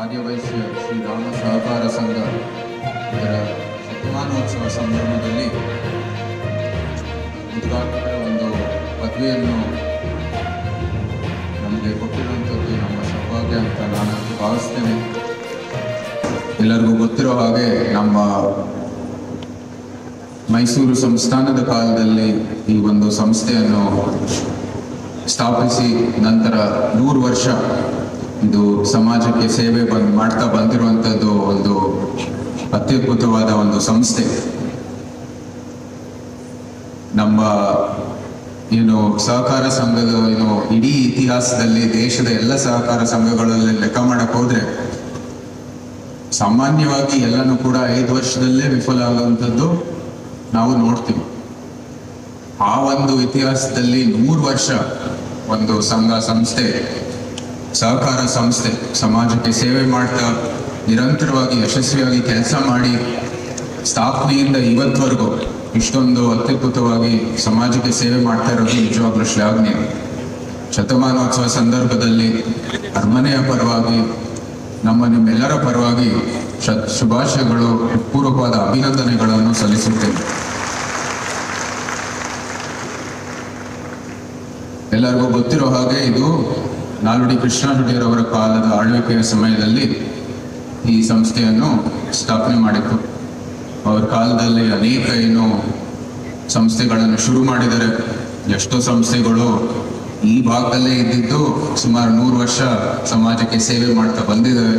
ಆರ್ಯವೈಶ್ಯ ಶ್ರೀರಾಮ ಸಹಕಾರ ಸಂಘ ಇದರ ಶತಮಾನೋತ್ಸವ ಸಂಭ್ರಮದಲ್ಲಿ ಉದ್ಘಾಟನೆ ಒಂದು ಪದವಿಯನ್ನು ನಮಗೆ ಕೊಟ್ಟಿರುವಂಥದ್ದು ನಮ್ಮ ಸೌಭಾಗ್ಯ ಅಂತ ನಾನು ಭಾವಿಸ್ತೇನೆ. ಎಲ್ಲರಿಗೂ ಗೊತ್ತಿರೋ ಹಾಗೆ ನಮ್ಮ ಮೈಸೂರು ಸಂಸ್ಥಾನದ ಕಾಲದಲ್ಲಿ ಈ ಒಂದು ಸಂಸ್ಥೆಯನ್ನು ಸ್ಥಾಪಿಸಿ ನಂತರ 100 ವರ್ಷ ಇದು ಸಮಾಜಕ್ಕೆ ಸೇವೆ ಮಾಡ್ತಾ ಬಂದಿರುವಂಥದ್ದು ಒಂದು ಅತ್ಯದ್ಭುತವಾದ ಒಂದು ಸಂಸ್ಥೆ. ನಮ್ಮ ಸಹಕಾರ ಸಂಘದ ಇಡೀ ಇತಿಹಾಸದಲ್ಲಿ ದೇಶದ ಎಲ್ಲ ಸಹಕಾರ ಸಂಘಗಳಲ್ಲಿ ಲೆಕ್ಕ ಮಾಡಕ್ ಹೋದ್ರೆ ಸಾಮಾನ್ಯವಾಗಿ ಎಲ್ಲನೂ ಕೂಡ 5 ವರ್ಷದಲ್ಲೇ ವಿಫಲ ಆಗುವಂಥದ್ದು ನಾವು ನೋಡ್ತೀವಿ. ಆ ಒಂದು ಇತಿಹಾಸದಲ್ಲಿ 100 ವರ್ಷ ಒಂದು ಸಂಸ್ಥೆ ಸಹಕಾರ ಸಂಸ್ಥೆ ಸಮಾಜಕ್ಕೆ ಸೇವೆ ಮಾಡ್ತಾ ನಿರಂತರವಾಗಿ ಯಶಸ್ವಿಯಾಗಿ ಕೆಲಸ ಮಾಡಿ ಸ್ಥಾಪನೆಯಿಂದ ಇವತ್ತವರೆಗೂ ಇಷ್ಟೊಂದು ಅತ್ಯದ್ಭುತವಾಗಿ ಸಮಾಜಕ್ಕೆ ಸೇವೆ ಮಾಡ್ತಾ ಇರೋದು ನಿಜವಾಗ್ಲೂ ಶ್ಲಾಘನೀಯ. ಶತಮಾನೋತ್ಸವ ಸಂದರ್ಭದಲ್ಲಿ ಅರಮನೆಯ ಪರವಾಗಿ ನಿಮ್ಮೆಲ್ಲರ ಪರವಾಗಿ ಶುಭಾಶಯಗಳು, ಪೂರ್ವಕವಾದ ಅಭಿನಂದನೆಗಳನ್ನು ಸಲ್ಲಿಸುತ್ತೇನೆ. ಎಲ್ಲರಿಗೂ ಗೊತ್ತಿರೋ ಹಾಗೆ ಇದು ನಾಲ್ವಡಿ ಕೃಷ್ಣಾಜೊಡೆಯರವರ ಕಾಲದ ಆಳ್ವಿಕೆಯ ಸಮಯದಲ್ಲಿ ಈ ಸಂಸ್ಥೆಯನ್ನು ಸ್ಥಾಪನೆ ಮಾಡಿತ್ತು. ಅವರ ಕಾಲದಲ್ಲಿ ಅನೇಕ ಸಂಸ್ಥೆಗಳನ್ನು ಶುರು ಮಾಡಿದ್ದಾರೆ. ಎಷ್ಟೋ ಸಂಸ್ಥೆಗಳು ಈ ಭಾಗದಲ್ಲೇ ಇದ್ದಿದ್ದು ಸುಮಾರು 100 ವರ್ಷ ಸಮಾಜಕ್ಕೆ ಸೇವೆ ಮಾಡ್ತಾ ಬಂದಿದ್ದಾವೆ.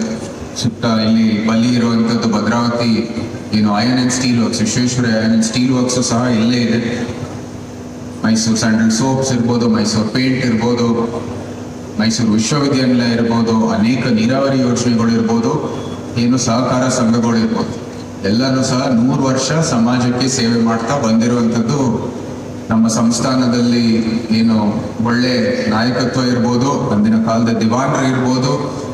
ಸುತ್ತ ಇಲ್ಲಿ ಬಲಿ ಇರುವಂಥದ್ದು Bhadravati iron and steel works, Vishweshwara iron and steel works ಸಹ ಇಲ್ಲೇ ಇದೆ. ಮೈಸೂರು ಸ್ಯಾಂಡಲ್ ಸೋಪ್ಸ್ ಇರ್ಬೋದು, ಮೈಸೂರು ಪೇಂಟ್ ಇರ್ಬೋದು, ಮೈಸೂರು ವಿಶ್ವವಿದ್ಯಾನಿಲಯ ಇರ್ಬೋದು, ಅನೇಕ ನೀರಾವರಿ ಯೋಜನೆಗಳು ಇರ್ಬೋದು, ಸಹಕಾರ ಸಂಘಗಳು ಇರ್ಬೋದು, ಎಲ್ಲನೂ ಸಹ 100 ವರ್ಷ ಸಮಾಜಕ್ಕೆ ಸೇವೆ ಮಾಡ್ತಾ ಬಂದಿರುವಂಥದ್ದು. ನಮ್ಮ ಸಂಸ್ಥಾನದಲ್ಲಿ ಒಳ್ಳೆ ನಾಯಕತ್ವ ಇರ್ಬೋದು, ಅಂದಿನ ಕಾಲದ ದಿವಾನರು ಇರ್ಬೋದು,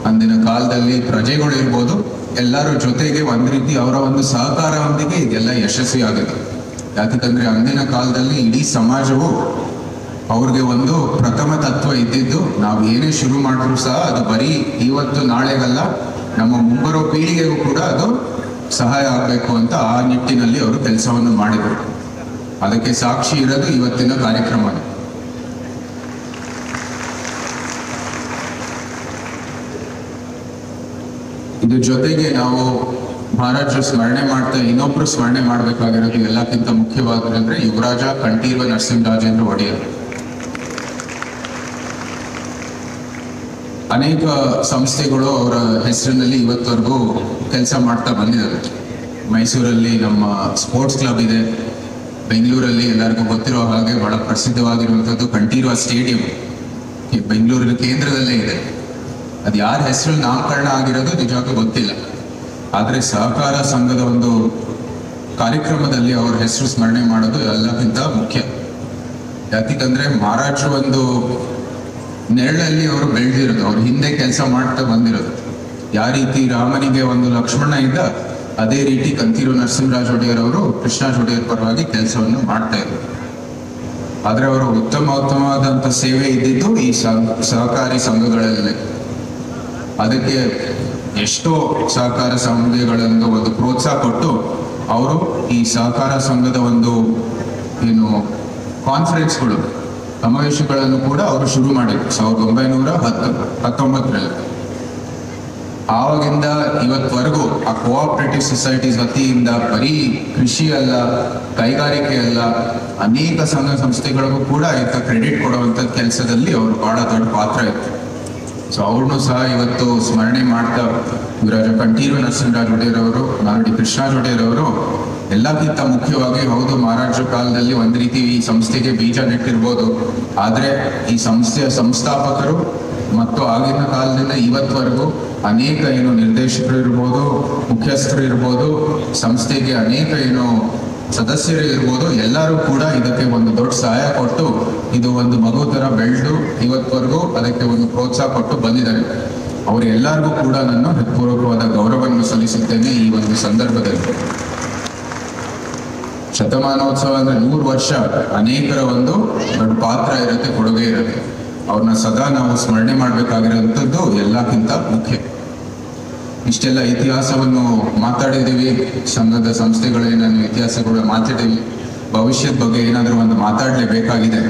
ಅಂದಿನ ಕಾಲದಲ್ಲಿ ಪ್ರಜೆಗಳು ಇರ್ಬೋದು, ಎಲ್ಲರೂ ಜೊತೆಗೆ ಒಂದು ರೀತಿ ಅವರ ಒಂದು ಸಹಕಾರದೊಂದಿಗೆ ಇದೆಲ್ಲ ಯಶಸ್ವಿ ಆಗುತ್ತೆ. ಯಾಕಂದ್ರೆ ಅಂದಿನ ಕಾಲದಲ್ಲಿ ಇಡೀ ಸಮಾಜವು ಅವ್ರಿಗೆ ಒಂದು ಪ್ರಥಮ ತತ್ವ ಇದ್ದಿದ್ದು, ನಾವು ಏನೇ ಶುರು ಮಾಡಿದ್ರು ಸಹ ಅದು ಬರೀ ಇವತ್ತು ನಾಳೆಗಲ್ಲ, ನಮ್ಮ ಮುಂಬರೋ ಪೀಳಿಗೆಗೂ ಕೂಡ ಅದು ಸಹಾಯ ಆಗಬೇಕು ಅಂತ ಆ ನಿಟ್ಟಿನಲ್ಲಿ ಅವರು ಕೆಲಸವನ್ನು ಮಾಡಿದರು. ಅದಕ್ಕೆ ಸಾಕ್ಷಿ ಇರೋದು ಇವತ್ತಿನ ಕಾರ್ಯಕ್ರಮ. ಇದ್ರ ಜೊತೆಗೆ ನಾವು ಮಹಾರಾಜರು ಸ್ಮರಣೆ ಮಾಡ್ತಾ ಇನ್ನೊಬ್ರು ಸ್ಮರಣೆ ಮಾಡಬೇಕಾಗಿರೋದು ಎಲ್ಲಕ್ಕಿಂತ ಮುಖ್ಯವಾದ್ರೆ ಯುವರಾಜ ಕಂಠೀರವ ನರಸಿಂಹರಾಜೇಂದ್ರ ಒಡೆಯರ್. ಅನೇಕ ಸಂಸ್ಥೆಗಳು ಅವರ ಹೆಸರಿನಲ್ಲಿ ಇವತ್ತವರೆಗೂ ಕೆಲಸ ಮಾಡ್ತಾ ಬಂದಿದ್ದಾರೆ. ಮೈಸೂರಲ್ಲಿ ನಮ್ಮ ಸ್ಪೋರ್ಟ್ಸ್ ಕ್ಲಬ್ ಇದೆ. ಬೆಂಗಳೂರಲ್ಲಿ ಎಲ್ಲರಿಗೂ ಗೊತ್ತಿರೋ ಹಾಗೆ ಬಹಳ ಪ್ರಸಿದ್ಧವಾಗಿರುವಂಥದ್ದು ಕಂಠೀರವ ಸ್ಟೇಡಿಯಂ ಬೆಂಗಳೂರಿನ ಕೇಂದ್ರದಲ್ಲೇ ಇದೆ. ಅದು ಯಾರ ಹೆಸರಲ್ಲಿ ನಾಮಕರಣ ಆಗಿರೋದು ನಿಜವಾಗ್ಲೂ ಗೊತ್ತಿಲ್ಲ. ಆದರೆ ಸಹಕಾರ ಸಂಘದ ಒಂದು ಕಾರ್ಯಕ್ರಮದಲ್ಲಿ ಅವ್ರ ಹೆಸರು ಸ್ಮರಣೆ ಮಾಡೋದು ಎಲ್ಲಕ್ಕಿಂತ ಮುಖ್ಯ. ಯಾಕಂದ್ರೆ ಮಹಾರಾಜರು ಒಂದು ನೆರಳಲ್ಲಿ ಅವರು ಬೆಳೆದಿರೋದು, ಅವ್ರು ಹಿಂದೆ ಕೆಲಸ ಮಾಡ್ತಾ ಬಂದಿರೋದು. ಯಾವ ರೀತಿ ರಾಮನಿಗೆ ಒಂದು ಲಕ್ಷ್ಮಣ ಇದ್ದ, ಅದೇ ರೀತಿ ಕಂಠೀರವ ನರಸಿಂಹರಾಜ ಒಡೆಯರ್ ಅವರು ಕೃಷ್ಣರಾಜ ಒಡೆಯರ್ ಪರವಾಗಿ ಕೆಲಸವನ್ನು ಮಾಡ್ತಾ ಇದ್ರು. ಆದ್ರೆ ಅವರು ಉತ್ತಮವಾದಂತ ಸೇವೆ ಇದ್ದಿದ್ದು ಈ ಸಹಕಾರಿ ಸಂಘಗಳಲ್ಲಿ. ಅದಕ್ಕೆ ಎಷ್ಟೋ ಸಹಕಾರ ಸಂಘಗಳನ್ನು ಒಂದು ಪ್ರೋತ್ಸಾಹ ಕೊಟ್ಟು ಅವರು ಈ ಸಹಕಾರ ಸಂಘದ ಒಂದು ಕಾನ್ಫರೆನ್ಸ್ಗಳು, ಸಮಾವೇಶಗಳನ್ನು ಕೂಡ ಅವರು ಶುರು ಮಾಡಿದ್ರು 1919ರಲ್ಲಿ. ಆವಾಗಿಂದ ಇವತ್ತವರೆಗೂ ಆ ಕೋಆಪರೇಟಿವ್ ಸೊಸೈಟೀಸ್ ವತಿಯಿಂದ ಬರೀ ಕೃಷಿ ಅಲ್ಲ, ಕೈಗಾರಿಕೆ ಅಲ್ಲ, ಅನೇಕ ಸಂಘ ಸಂಸ್ಥೆಗಳಿಗೂ ಕೂಡ ಇಂಥ ಕ್ರೆಡಿಟ್ ಕೊಡುವಂಥ ಕೆಲಸದಲ್ಲಿ ಅವರು ಬಹಳ ದೊಡ್ಡ ಪಾತ್ರ ಇತ್ತು. ಸೊ ಅವ್ರನ್ನೂ ಸಹ ಇವತ್ತು ಸ್ಮರಣೆ ಮಾಡ್ತಾ ಯುವರಾಜ ಕಂಠೀರವ ನರಸಿಂಹರಾಜ ಒಡೆಯರ್ ಅವರು, ನಾಲ್ವಡಿ ಕೃಷ್ಣರಾಜ ಒಡೆಯರ್ ಅವರು ಎಲ್ಲಕ್ಕಿಂತ ಮುಖ್ಯವಾಗಿ ಹೌದು ಮಹಾರಾಜರ ಕಾಲದಲ್ಲಿ ಒಂದು ರೀತಿ ಈ ಸಂಸ್ಥೆಗೆ ಬೀಜ ನೆಟ್ಟಿರ್ಬೋದು, ಆದರೆ ಈ ಸಂಸ್ಥೆಯ ಸಂಸ್ಥಾಪಕರು ಮತ್ತು ಆಗಿನ ಕಾಲದಿಂದ ಇವತ್ತವರೆಗೂ ಅನೇಕ ನಿರ್ದೇಶಕರು ಇರ್ಬೋದು, ಮುಖ್ಯಸ್ಥರು ಇರ್ಬೋದು, ಸಂಸ್ಥೆಗೆ ಅನೇಕ ಸದಸ್ಯರು ಇರ್ಬೋದು, ಎಲ್ಲರೂ ಕೂಡ ಇದಕ್ಕೆ ಒಂದು ದೊಡ್ಡ ಸಹಾಯ ಕೊಟ್ಟು ಇದು ಒಂದು ಮಗು ತರ ಬೆಳೆದು ಇವತ್ತವರೆಗೂ ಅದಕ್ಕೆ ಒಂದು ಪ್ರೋತ್ಸಾಹ ಕೊಟ್ಟು ಬಂದಿದ್ದಾರೆ. ಅವರೆಲ್ಲರಿಗೂ ಕೂಡ ನಾನು ಹೃತ್ಪೂರ್ವಕವಾದ ಗೌರವವನ್ನು ಸಲ್ಲಿಸುತ್ತೇನೆ. ಈ ಒಂದು ಸಂದರ್ಭದಲ್ಲಿ ಶತಮಾನೋತ್ಸವ ಅಂದ್ರೆ 100 ವರ್ಷ, ಅನೇಕರ ಒಂದು ದೊಡ್ಡ ಪಾತ್ರ ಇರುತ್ತೆ, ಕೊಡುಗೆ ಇರುತ್ತೆ. ಅವ್ರನ್ನ ಸದಾ ನಾವು ಸ್ಮರಣೆ ಮಾಡಬೇಕಾಗಿರೋಂಥದ್ದು ಎಲ್ಲಕ್ಕಿಂತ ಮುಖ್ಯ. ಇಷ್ಟೆಲ್ಲ ಇತಿಹಾಸವನ್ನು ಮಾತಾಡಿದ್ದೀವಿ, ಸಂಘದ ಸಂಸ್ಥೆಗಳೇನೇನು ಇತಿಹಾಸಗಳು ಮಾತಾಡಿದ್ದೀವಿ, ಭವಿಷ್ಯದ ಬಗ್ಗೆ ಏನಾದರೂ ಒಂದು ಮಾತಾಡಲೇಬೇಕಾಗಿದೆ.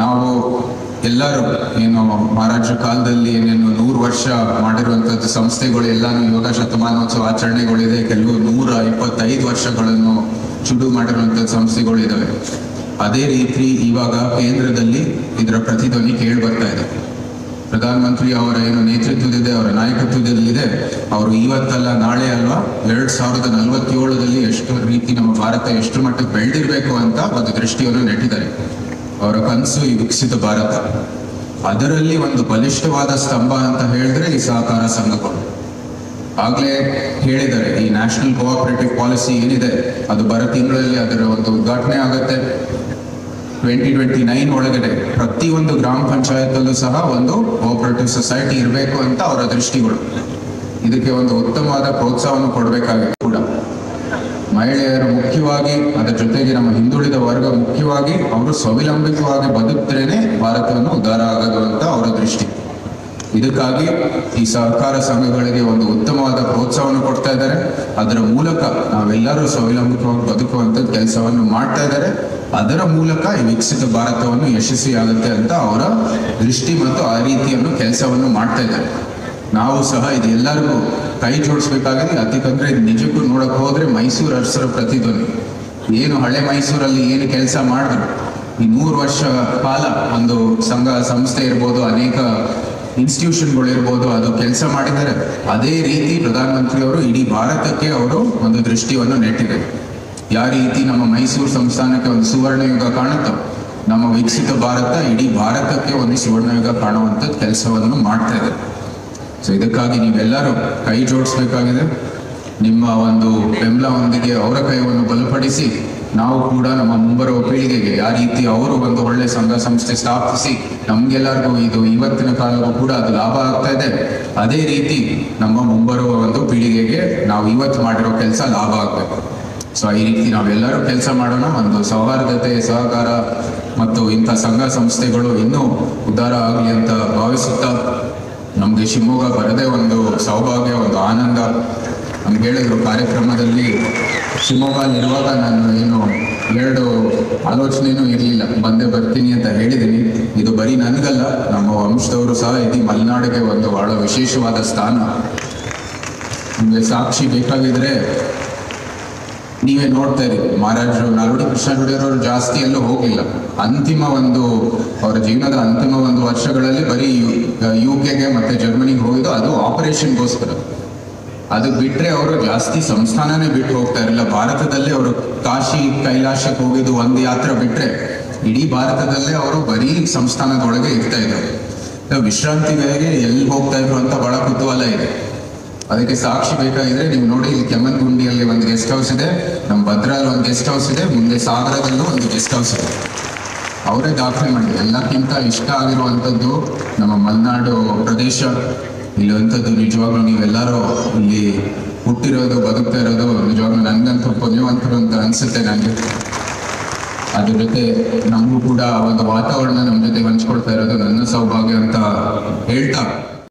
ನಾವು ಎಲ್ಲರೂ ಏನು ಮಹಾರಾಜರ ಕಾಲದಲ್ಲಿ ಏನೇನು 100 ವರ್ಷ ಮಾಡಿರುವಂಥದ್ದು ಸಂಸ್ಥೆಗಳು ಎಲ್ಲಾನು ಯೋಗ ಶತಮಾನೋತ್ಸವ ಆಚರಣೆಗಳಿದೆ. ಕೆಲವು 125 ವರ್ಷಗಳನ್ನು ಶುರು ಮಾಡಿರುವಂಥದ್ದು ಸಂಸ್ಥೆಗಳು ಇದ್ದಾವೆ. ಅದೇ ರೀತಿ ಇವಾಗ ಕೇಂದ್ರದಲ್ಲಿ ಇದರ ಪ್ರತಿಧ್ವನಿ ಕೇಳಿ ಬರ್ತಾ ಇದೆ. ಪ್ರಧಾನಮಂತ್ರಿ ಅವರ ಏನು ನೇತೃತ್ವದಿದೆ, ಅವರ ನಾಯಕತ್ವದಲ್ಲಿದೆ, ಅವರು ಇವತ್ತಲ್ಲ ನಾಳೆ ಅಲ್ವಾ 2047ರಲ್ಲಿ ಎಷ್ಟು ರೀತಿ ನಮ್ಮ ಭಾರತ ಎಷ್ಟು ಮಟ್ಟಕ್ಕೆ ಬೆಳೆದಿರಬೇಕು ಅಂತ ಒಂದು ದೃಷ್ಟಿಯನ್ನು ನೆಟ್ಟಿದ್ದಾರೆ. ಅವರ ಕನಸು ಈ ವಿಕಸಿತ ಭಾರತ. ಅದರಲ್ಲಿ ಒಂದು ಬಲಿಷ್ಠವಾದ ಸ್ತಂಭ ಅಂತ ಹೇಳಿದ್ರೆ ಈ ಸಹಕಾರ ಸಂಘಗಳು. ಆಗ್ಲೇ ಹೇಳಿದ್ದಾರೆ, ಈ ನ್ಯಾಷನಲ್ ಕೋಆಪರೇಟಿವ್ ಪಾಲಿಸಿ ಏನಿದೆ ಅದು ಬರೋ ತಿಂಗಳಲ್ಲಿ ಅದರ ಒಂದು ಉದ್ಘಾಟನೆ ಆಗುತ್ತೆ. 2029 ಒಳಗಡೆ ಪ್ರತಿಯೊಂದು ಗ್ರಾಮ ಪಂಚಾಯತ್ ಸಹ ಒಂದು ಕೋಆಪರೇಟಿವ್ ಸೊಸೈಟಿ ಇರಬೇಕು ಅಂತ ಅವರ ದೃಷ್ಟಿಗಳು. ಇದಕ್ಕೆ ಒಂದು ಉತ್ತಮವಾದ ಪ್ರೋತ್ಸಾಹವನ್ನು ಕೊಡಬೇಕಾಗಿದೆ ಕೂಡ. ಮಹಿಳೆಯರು ಮುಖ್ಯವಾಗಿ, ಅದರ ಜೊತೆಗೆ ನಮ್ಮ ಹಿಂದುಳಿದ ವರ್ಗ ಮುಖ್ಯವಾಗಿ ಅವರು ಸ್ವಾವಲಂಬಿತವಾಗಿ ಬದುಕಿದ್ರೇನೆ ಭಾರತವನ್ನು ಉದ್ಧಾರ ಆಗೋದು ಅಂತ ಅವರ ದೃಷ್ಟಿ. ಇದಕ್ಕಾಗಿ ಈ ಸಹಕಾರ ಸಂಘಗಳಿಗೆ ಒಂದು ಉತ್ತಮವಾದ ಪ್ರೋತ್ಸಾಹವನ್ನು ಕೊಡ್ತಾ ಇದ್ದಾರೆ. ಅದರ ಮೂಲಕ ನಾವೆಲ್ಲರೂ ಸ್ವಾವಲಂಬಿತವಾಗಿ ಬದುಕುವಂಥದ್ದು ಕೆಲಸವನ್ನು ಮಾಡ್ತಾ ಇದ್ದಾರೆ. ಅದರ ಮೂಲಕ ಈ ವಿಕಸಿತ ಭಾರತವನ್ನು ಯಶಸ್ವಿಯಾಗುತ್ತೆ ಅಂತ ಅವರ ದೃಷ್ಟಿ ಮತ್ತು ಆ ರೀತಿಯನ್ನು ಕೆಲಸವನ್ನು ಮಾಡ್ತಾ ಇದ್ದಾರೆ. ನಾವು ಸಹ ಇದೆಲ್ಲರಿಗೂ ಕೈ ಜೋಡಿಸ್ಬೇಕಾಗಿದೆ. ಅದಕ್ಕಂದ್ರೆ ನಿಜಕ್ಕೂ ನೋಡಕ್ ಹೋದ್ರೆ ಮೈಸೂರು ಅರಸರ ಪ್ರತಿಧ್ವನಿ ಏನು ಹಳೆ ಮೈಸೂರಲ್ಲಿ ಏನು ಕೆಲಸ ಮಾಡಿದ್ರು, ಈ 100 ವರ್ಷ ಕಾಲ ಒಂದು ಸಂಘ ಸಂಸ್ಥೆ ಇರ್ಬೋದು, ಅನೇಕ ಇನ್ಸ್ಟಿಟ್ಯೂಷನ್ಗಳು ಇರ್ಬೋದು, ಅದು ಕೆಲಸ ಮಾಡಿದ್ದಾರೆ. ಅದೇ ರೀತಿ ಪ್ರಧಾನಮಂತ್ರಿಯವರು ಇಡೀ ಭಾರತಕ್ಕೆ ಅವರು ಒಂದು ದೃಷ್ಟಿಯನ್ನು ನೆಟ್ಟಿದ್ದಾರೆ. ಯಾವ ರೀತಿ ನಮ್ಮ ಮೈಸೂರು ಸಂಸ್ಥಾನಕ್ಕೆ ಒಂದು ಸುವರ್ಣ ಯುಗ ಕಾಣುತ್ತೋ, ನಮ್ಮ ವಿಕಸಿತ ಭಾರತ ಇಡೀ ಭಾರತಕ್ಕೆ ಒಂದು ಸುವರ್ಣ ಯುಗ ಕಾಣುವಂಥದ್ದು ಕೆಲಸವನ್ನು ಮಾಡ್ತಾ ಇದೆ. ಸೊ ಇದಕ್ಕಾಗಿ ನೀವೆಲ್ಲರೂ ಕೈ ಜೋಡಿಸ್ಬೇಕಾಗಿದೆ. ನಿಮ್ಮ ಒಂದು ಬೆಂಬಲವೊಂದಿಗೆ ಅವರ ಕೈಯನ್ನು ಬಲಪಡಿಸಿ ನಾವು ಕೂಡ ನಮ್ಮ ಮುಂಬರುವ ಪೀಳಿಗೆಗೆ ಯಾವ ರೀತಿ ಅವರು ಒಂದು ಒಳ್ಳೆ ಸಂಘ ಸಂಸ್ಥೆ ಸ್ಥಾಪಿಸಿ ನಮ್ಗೆಲ್ಲರಿಗೂ ಇದು ಇವತ್ತಿನ ಕಾಲಕ್ಕೂ ಕೂಡ ಅದು ಲಾಭ ಆಗ್ತಾ ಇದೆ, ಅದೇ ರೀತಿ ನಮ್ಮ ಮುಂಬರುವ ಒಂದು ಪೀಳಿಗೆಗೆ ನಾವು ಇವತ್ತು ಮಾಡಿರೋ ಕೆಲಸ ಲಾಭ ಆಗಬೇಕು. ಸೊ ಈ ರೀತಿ ನಾವೆಲ್ಲರೂ ಕೆಲಸ ಮಾಡೋಣ. ಒಂದು ಸೌಹಾರ್ದತೆ, ಸಹಕಾರ ಮತ್ತು ಇಂಥ ಸಂಘ ಸಂಸ್ಥೆಗಳು ಇನ್ನೂ ಉದ್ಧಾರ ಆಗಲಿ ಅಂತ ಭಾವಿಸುತ್ತಾ, ನಮಗೆ ಶಿವಮೊಗ್ಗ ಬರದೇ ಒಂದು ಸೌಭಾಗ್ಯ, ಒಂದು ಆನಂದ. ನಮ್ಗೆ ಹೇಳಿದ್ರು ಕಾರ್ಯಕ್ರಮದಲ್ಲಿ ಶಿವಮೊಗ್ಗಲ್ಲಿರುವಾಗ ನಾನು ಏನು 2 ಆಲೋಚನೆನೂ ಇರಲಿಲ್ಲ, ಬಂದೇ ಬರ್ತೀನಿ ಅಂತ ಹೇಳಿದ್ದೀನಿ. ಇದು ಬರೀ ನನಗಲ್ಲ, ನಮ್ಮ ವಂಶದವರು ಸಹ ಇಡೀ ಮಲೆನಾಡಿಗೆ ಒಂದು ಬಹಳ ವಿಶೇಷವಾದ ಸ್ಥಾನ. ನಿಮಗೆ ಸಾಕ್ಷಿ ಬೇಕಾಗಿದ್ರೆ ನೀವೇ ನೋಡ್ತಾ ಇರಿ, ಮಹಾರಾಜರು ನಾಲ್ವಡಿ ಕೃಷ್ಣ ಒಡೆಯರವರು ಜಾಸ್ತಿ ಎಲ್ಲೂ ಹೋಗಿಲ್ಲ. ಅಂತಿಮ ಒಂದು ಅವರ ಜೀವನದ ಅಂತಿಮ ಒಂದು ವರ್ಷಗಳಲ್ಲಿ ಬರೀ UK ಮತ್ತೆ ಜರ್ಮನಿಗೆ ಹೋಗಿದ್ದು, ಅದು ಆಪರೇಷನ್ಗೋಸ್ಕರ. ಅದು ಬಿಟ್ಟರೆ ಅವರು ಜಾಸ್ತಿ ಸಂಸ್ಥಾನನೇ ಬಿಟ್ಟು ಹೋಗ್ತಾ ಇರಲಿಲ್ಲ. ಭಾರತದಲ್ಲೇ ಅವರು ಕಾಶಿ ಕೈಲಾಸಕ್ಕೆ ಹೋಗಿದ್ದು ಒಂದು ಯಾತ್ರೆ ಬಿಟ್ಟರೆ ಇಡೀ ಭಾರತದಲ್ಲೇ ಅವರು ಬರೀ ಸಂಸ್ಥಾನದೊಳಗೆ ಇರ್ತಾ ಇದ್ರು. ವಿಶ್ರಾಂತಿಗಳಿಗೆ ಎಲ್ಲಿ ಹೋಗ್ತಾ ಇದ್ರು ಅಂತ ಬಹಳ ಕುತೂಹಲ ಇದೆ. ಅದಕ್ಕೆ ಸಾಕ್ಷಿ ಬೇಕಾಗಿದ್ರೆ ನೀವು ನೋಡಿ, ಇಲ್ಲಿ ಕೆಮ್ಮನ್ಗುಂಡಿಯಲ್ಲಿ ಒಂದು ಗೆಸ್ಟ್ ಹೌಸ್ ಇದೆ, ನಮ್ಮ ಭದ್ರಲ್ಲಿ ಒಂದು ಗೆಸ್ಟ್ ಹೌಸ್ ಇದೆ, ಮುಂದೆ ಸಾಗರದಲ್ಲೂ ಒಂದು ಗೆಸ್ಟ್ ಹೌಸ್ ಇದೆ. ಅವರೇ ದಾಖಲೆ ಮಾಡಿ. ಎಲ್ಲಕ್ಕಿಂತ ಇಷ್ಟ ಆಗಿರುವಂಥದ್ದು ನಮ್ಮ ಮಲೆನಾಡು ಪ್ರದೇಶ. ಇಲ್ಲಿರುವಂಥದ್ದು ನಿಜವಾಗ್ಲೂ ನೀವೆಲ್ಲರೂ ಇಲ್ಲಿ ಹುಟ್ಟಿರೋದು, ಬದುಕ್ತಾ ಇರೋದು ನಿಜವಾಗ್ಲೂ ನನಗಂತೂ ಪುಣ್ಯವಂತರು ಅಂತ ಅನಿಸುತ್ತೆ ನನಗೆ. ಅದ್ರ ಜೊತೆ ನಮಗೂ ಕೂಡ ಒಂದು ವಾತಾವರಣ ನಮ್ಮ ಜೊತೆ ಹಂಚ್ಕೊಳ್ತಾ ಇರೋದು ನನ್ನ ಸೌಭಾಗ್ಯ ಅಂತ ಹೇಳ್ತಾ